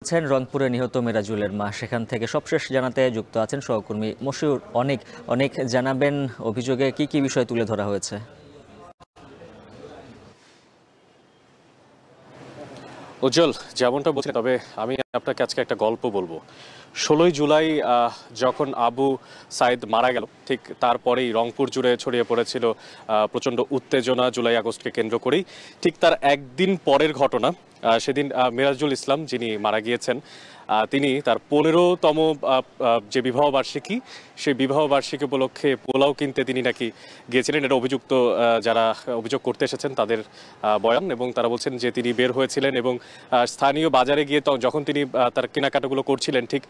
আছেন রংপুরে নিহত মিরাজুলের মা, সেখান থেকে সবশেষ জানাতে যুক্ত আছেন সহকর্মী মশিউর। অনেক অনেক জানাবেন, অভিযোগে কি কি বিষয় তুলে ধরা হয়েছে? উজ্জ্বল, যেমনটা বলছি, তবে আমি আপনাকে আজকে একটা গল্প বলবো। 16ই জুলাই যখন আবু সাইদ মারা গেল, ঠিক তারপরেই রংপুর জুড়ে ছড়িয়ে পড়েছিল প্রচণ্ড উত্তেজনা জুলাই আগস্টকে কেন্দ্র করেই। ঠিক তার একদিন পরের ঘটনা, সেদিন মিরাজুল ইসলাম যিনি মারা গিয়েছেন, তিনি তার 15তম যে বিবাহ বার্ষিকী, সেই বিবাহ বার্ষিকী উপলক্ষে পোলাও কিনতে তিনি নাকি গিয়েছিলেন। এটা অভিযুক্ত যারা অভিযোগ করতে এসেছেন তাদের বয়ান, এবং তারা বলছেন যে তিনি বের হয়েছিলেন এবং স্থানীয় বাজারে গিয়ে যখন তিনি তার কেনাকাটাগুলো করছিলেন, ঠিক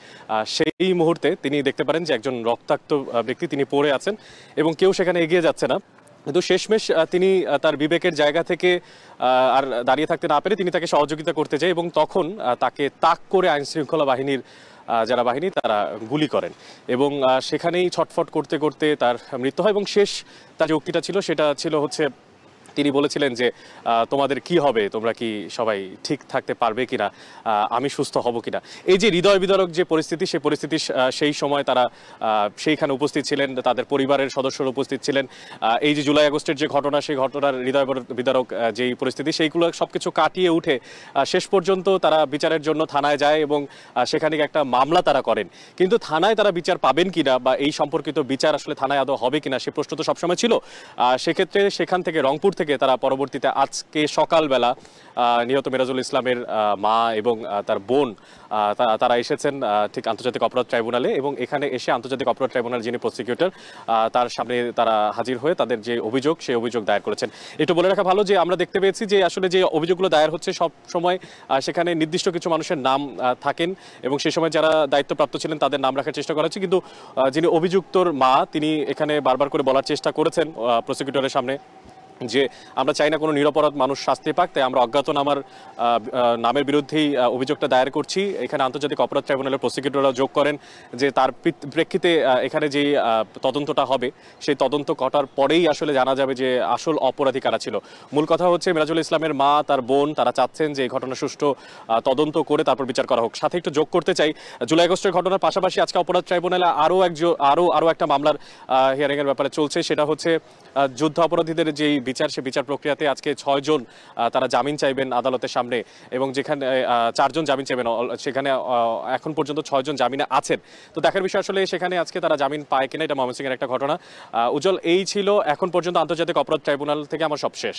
সেই মুহূর্তে তিনি দেখতে পারেন যে একজন রক্তাক্ত ব্যক্তি তিনি পড়ে আছেন এবং কেউ সেখানে এগিয়ে যাচ্ছে না। কিন্তু শেষমেশ তিনি তার বিবেকের জায়গা থেকে আর দাঁড়িয়ে থাকতে না পেরে তিনি তাকে সহযোগিতা করতে যায় এবং তখন তাকে তাক করে আইনশৃঙ্খলা বাহিনীর যারা বাহিনী তারা গুলি করেন এবং সেখানেই ছটফট করতে করতে তার মৃত্যু হয়। এবং শেষ তার যে উক্তিটা ছিল সেটা ছিল হচ্ছে, তিনি বলেছিলেন যে তোমাদের কি হবে, তোমরা কি সবাই ঠিক থাকতে পারবে কিনা, আমি সুস্থ হব কিনা। এই যে হৃদয় বিদারক যে পরিস্থিতি, সেই পরিস্থিতি সেই সময় তারা সেইখানে উপস্থিত ছিলেন, তাদের পরিবারের সদস্যরা উপস্থিত ছিলেন। এই যে জুলাই আগস্টের যে ঘটনা, সেই ঘটনার হৃদয় বিদারক যেই পরিস্থিতি, সেইগুলো সবকিছু কাটিয়ে উঠে শেষ পর্যন্ত তারা বিচারের জন্য থানায় যায় এবং সেখানে একটা মামলা তারা করেন। কিন্তু থানায় তারা বিচার পাবেন কিনা বা এই সম্পর্কিত বিচার আসলে থানায় আদৌ হবে কিনা, সে প্রশ্ন তো সবসময় ছিল। সেক্ষেত্রে সেখান থেকে রংপুর থেকে তারা পরবর্তীতে আজকে সকালবেলা নিহত মিরাজুল ইসলামের মা এবং তার বোন তারা এসেছেন ঠিক আন্তর্জাতিক অপরাধ ট্রাইব্যুনালে, এবং এখানে এসে আন্তর্জাতিক অপরাধ ট্রাইব্যুনাল যিনি প্রসিকিউটর তার সামনে তারা হাজির হয়ে তাদের যে অভিযোগ সেই অভিযোগ দায়ের করেছেন। একটু বলে রাখা ভালো যে আমরা দেখতে পেয়েছি যে আসলে যে অভিযোগগুলো দায়ের হচ্ছে সব সময় সেখানে নির্দিষ্ট কিছু মানুষের নাম থাকেন এবং সেই সময় যারা দায়িত্বপ্রাপ্ত ছিলেন তাদের নাম রাখার চেষ্টা করা হচ্ছে। কিন্তু যিনি অভিযুক্তর মা, তিনি এখানে বারবার করে বলার চেষ্টা করেছেন প্রসিকিউটরের সামনে যে আমরা চাই না কোনো নিরপরাধ মানুষ শাস্তি পাক, তাই আমরা অজ্ঞাতনামার নামের বিরুদ্ধেই অভিযোগটা দায়ের করছি। এখানে আন্তর্জাতিক অপরাধ ট্রাইব্যুনালের প্রসিকিউটররা যোগ করেন যে তার প্রেক্ষিতে এখানে যেই তদন্তটা হবে সেই তদন্ত করার পরেই আসলে জানা যাবে যে আসল অপরাধী কারা ছিল। মূল কথা হচ্ছে মিরাজুল ইসলামের মা, তার বোন, তারা চাচ্ছেন যে এই ঘটনা সুষ্ঠু তদন্ত করে তারপর বিচার করা হোক। সাথে একটু যোগ করতে চাই, জুলাই আগস্টের ঘটনার পাশাপাশি আজকে অপরাধ ট্রাইব্যুনালে আরও একটা মামলার হিয়ারিংয়ের ব্যাপারে চলছে। সেটা হচ্ছে যুদ্ধ অপরাধীদের যেই বিচার, সে বিচার প্রক্রিয়াতে আজকে 6 জন তারা জামিন চাইবেন আদালতের সামনে, এবং যেখানে 4 জন জামিন চাইবেন, সেখানে এখন পর্যন্ত 6 জন জামিনে আছেন। তো দেখার বিষয় আসলে সেখানে আজকে তারা জামিন পায় কিনা, এটা ময়মনসিংহের একটা ঘটনা। উজ্জ্বল, এই ছিল এখন পর্যন্ত আন্তর্জাতিক অপরাধ ট্রাইব্যুনাল থেকে আমার সব শেষ।